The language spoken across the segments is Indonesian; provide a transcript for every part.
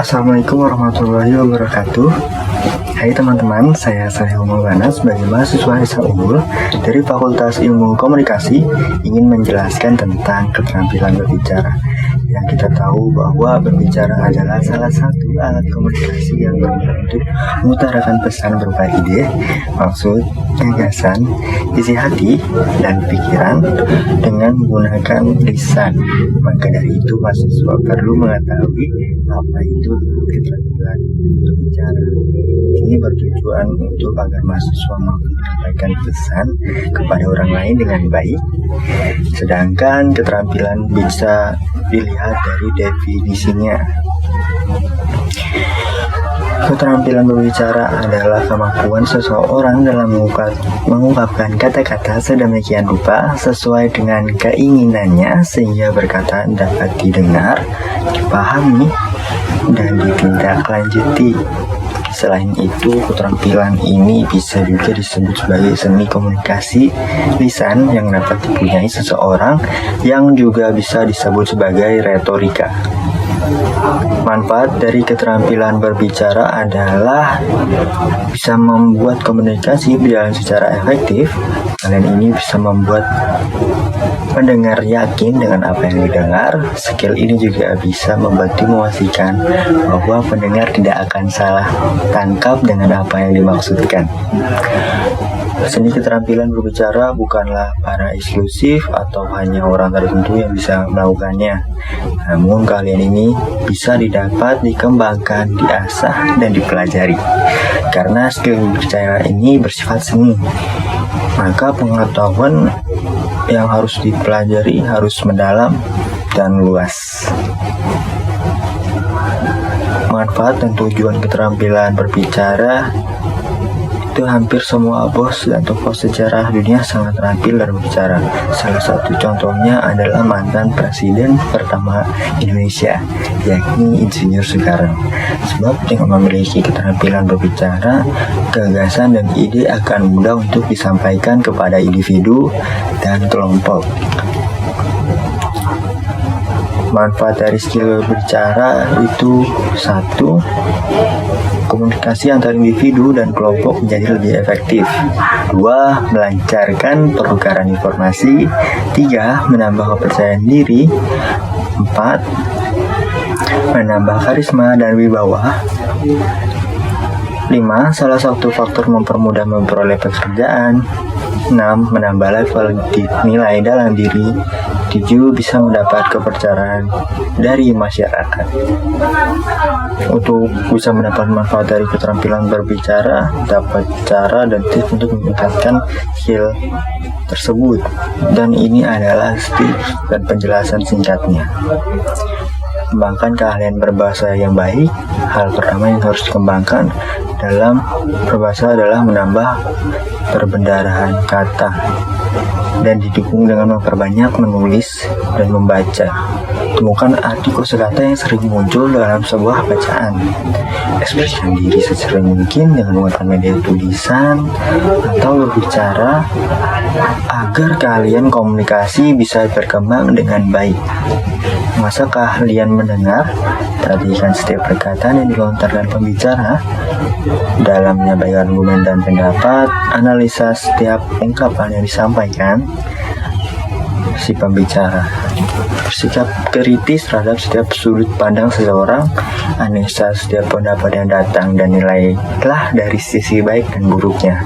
Assalamualaikum warahmatullahi wabarakatuh. Hai teman-teman, saya Saleh Maulana sebagai mahasiswa Hisab Unggul dari Fakultas Ilmu Komunikasi ingin menjelaskan tentang keterampilan berbicara. Yang kita tahu bahwa berbicara adalah salah satu alat komunikasi yang berguna untuk mengutarakan pesan berupa ide, maksud, gagasan, isi hati, dan pikiran dengan menggunakan lisan. Maka dari itu mahasiswa perlu mengetahui apa itu keterampilan berbicara. Ini bertujuan untuk agar mahasiswa mampu menyampaikan pesan kepada orang lain dengan baik. Sedangkan keterampilan bisa dilihat dari definisinya. Keterampilan berbicara adalah kemampuan seseorang dalam mengungkapkan kata-kata sedemikian rupa sesuai dengan keinginannya sehingga perkataan dapat didengar, dipahami, dan ditindaklanjuti. Selain itu, keterampilan ini bisa juga disebut sebagai seni komunikasi lisan yang dapat dipunyai seseorang, yang juga bisa disebut sebagai retorika. Manfaat dari keterampilan berbicara adalah bisa membuat komunikasi berjalan secara efektif. Kalian ini bisa membuat pendengar yakin dengan apa yang didengar. Skill ini juga bisa membantu memastikan bahwa pendengar tidak akan salah tangkap dengan apa yang dimaksudkan. Seni keterampilan berbicara bukanlah para eksklusif atau hanya orang tertentu yang bisa melakukannya. Namun kalian ini bisa didapat, dikembangkan, diasah, dan dipelajari. Karena skill berbicara ini bersifat seni, maka pengetahuan yang harus dipelajari harus mendalam dan luas. Manfaat dan tujuan keterampilan berbicara itu hampir semua bos dan tokoh sejarah dunia sangat terampil dalam berbicara. Salah satu contohnya adalah mantan presiden pertama Indonesia, yakni Insinyur Soekarno. Sebab dengan memiliki keterampilan berbicara, gagasan dan ide akan mudah untuk disampaikan kepada individu dan kelompok. Manfaat dari skill berbicara itu: 1. Komunikasi antar individu dan kelompok menjadi lebih efektif. 2. Melancarkan penukaran informasi. 3. Menambah kepercayaan diri. 4. Menambah karisma dan wibawa. 5. Salah satu faktor mempermudah memperoleh pekerjaan. 6. Menambah level nilai dalam diri. 7. Bisa mendapat kepercayaan dari masyarakat. Untuk bisa mendapat manfaat dari keterampilan berbicara, dapat cara dan tips untuk meningkatkan skill tersebut. Dan ini adalah tips dan penjelasan singkatnya. Kembangkan keahlian berbahasa yang baik. Hal pertama yang harus dikembangkan dalam berbahasa adalah menambah perbendarahan kata dan didukung dengan memperbanyak menulis dan membaca. Temukan arti kosakata yang sering muncul dalam sebuah bacaan. Ekspresikan diri sesering mungkin dengan menggunakan media tulisan atau berbicara agar kalian komunikasi bisa berkembang dengan baik. Masa keahlian mendengar, perhatikan setiap perkataan yang dilontarkan pembicara dalam menyampaikan argumen dan pendapat. Analisa setiap ungkapan yang disampaikan si pembicara. Bersikap kritis terhadap setiap sudut pandang seseorang. Analisa setiap pendapat yang datang dan nilailah dari sisi baik dan buruknya.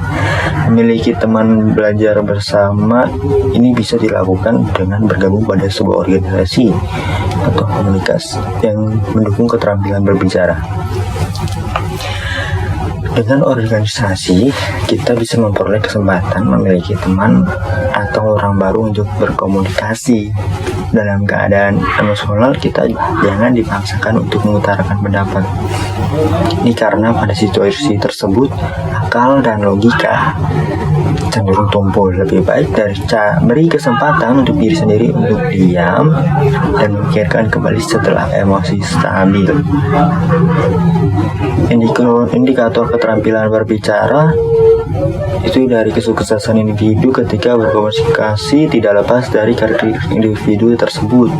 Memiliki teman belajar bersama ini bisa dilakukan dengan bergabung pada sebuah organisasi atau komunitas yang mendukung keterampilan berbicara. Dengan organisasi, kita bisa memperoleh kesempatan memiliki teman atau orang baru untuk berkomunikasi. Dalam keadaan emosional, kita jangan dipaksakan untuk mengutarakan pendapat. Ini karena pada situasi tersebut, akal dan logika cenderung tumpul. Lebih baik beri kesempatan untuk diri sendiri untuk diam dan memikirkan kembali setelah emosi stabil. Indikator keterampilan berbicara itu dari kesuksesan individu ketika berkomunikasi tidak lepas dari karakteristik individu tersebut.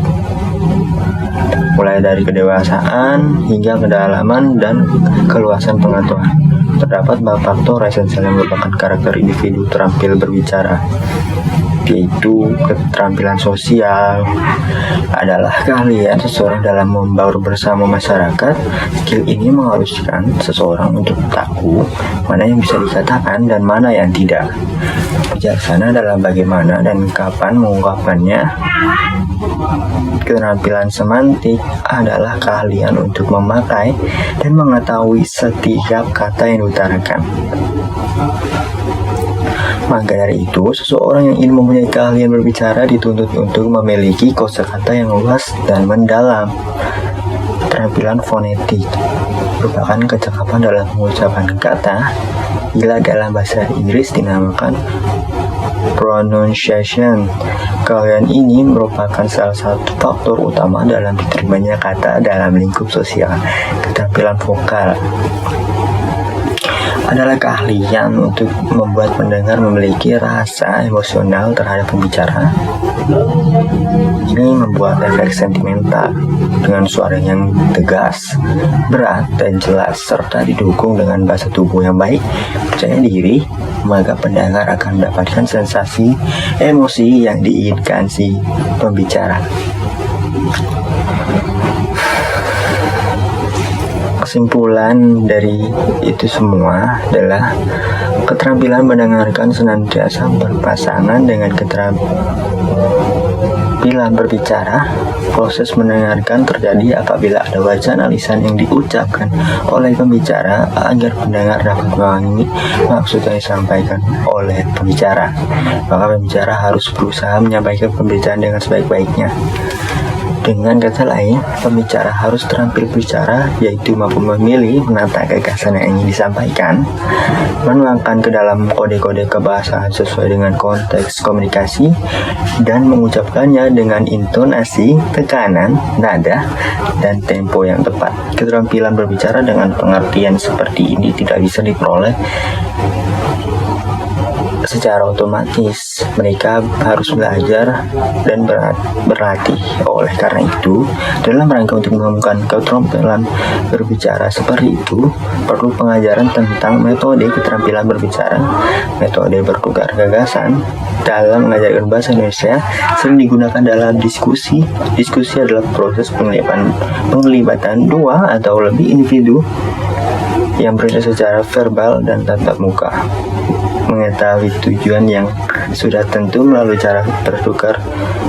mulai dari kedewasaan hingga kedalaman dan keluasan pengetahuan. Terdapat 4 faktor esensial yang merupakan karakter individu terampil berbicara, yaitu keterampilan sosial adalah keahlian seseorang dalam membaur bersama masyarakat. Skill ini mengharuskan seseorang untuk tahu mana yang bisa dikatakan dan mana yang tidak. Bijaksana dalam bagaimana dan kapan mengungkapkannya. Keterampilan semantik adalah keahlian untuk memakai dan mengetahui setiap kata yang diutarakan. Maka dari itu, seseorang yang ingin mempunyai keahlian berbicara dituntut untuk memiliki kosakata yang luas dan mendalam. Keterampilan fonetik merupakan kecakapan dalam mengucapkan kata, bila dalam bahasa Inggris dinamakan pronunciation. Keahlian ini merupakan salah satu faktor utama dalam diterimanya kata dalam lingkup sosial. Keterampilan vokal adalah keahlian untuk membuat pendengar memiliki rasa emosional terhadap pembicara. Ini membuat efek sentimental dengan suara yang tegas, berat, dan jelas, serta didukung dengan bahasa tubuh yang baik, percaya diri, maka pendengar akan mendapatkan sensasi emosi yang diinginkan si pembicara. Kesimpulan dari itu semua adalah keterampilan mendengarkan senantiasa berpasangan dengan keterampilan berbicara. Proses mendengarkan terjadi apabila ada wacana lisan yang diucapkan oleh pembicara agar pendengar dapat memahami maksud yang disampaikan oleh pembicara. Maka pembicara harus berusaha menyampaikan pembicaraan dengan sebaik-baiknya. Dengan kata lain, pembicara harus terampil bicara, yaitu mampu memilih menata gagasan yang ingin disampaikan, menuangkan ke dalam kode-kode kebahasaan sesuai dengan konteks komunikasi, dan mengucapkannya dengan intonasi, tekanan, nada, dan tempo yang tepat. Keterampilan berbicara dengan pengertian seperti ini tidak bisa diperoleh secara otomatis. Mereka harus belajar dan berlatih. Oleh karena itu, dalam rangka untuk menemukan keterampilan berbicara seperti itu, perlu pengajaran tentang metode keterampilan berbicara, metode bertukar gagasan. Dalam mengajarkan bahasa Indonesia sering digunakan dalam diskusi. Diskusi adalah proses penglibatan 2 atau lebih individu yang berbeda secara verbal dan tatap muka. Mengetahui tujuan yang sudah tentu melalui cara bertukar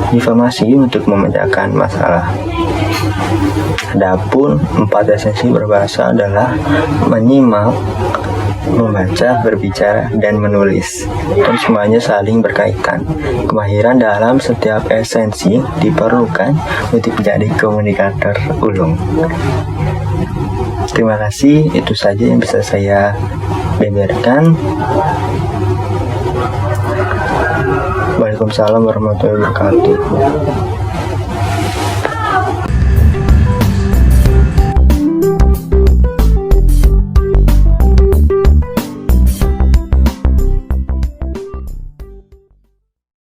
informasi untuk memecahkan masalah. Adapun 4 esensi berbahasa adalah menyimak, membaca, berbicara, dan menulis, dan semuanya saling berkaitan. Kemahiran dalam setiap esensi diperlukan untuk menjadi komunikator ulung. Terima kasih, itu saja yang bisa saya beberkan. Waalaikumsalam warahmatullahi wabarakatuh.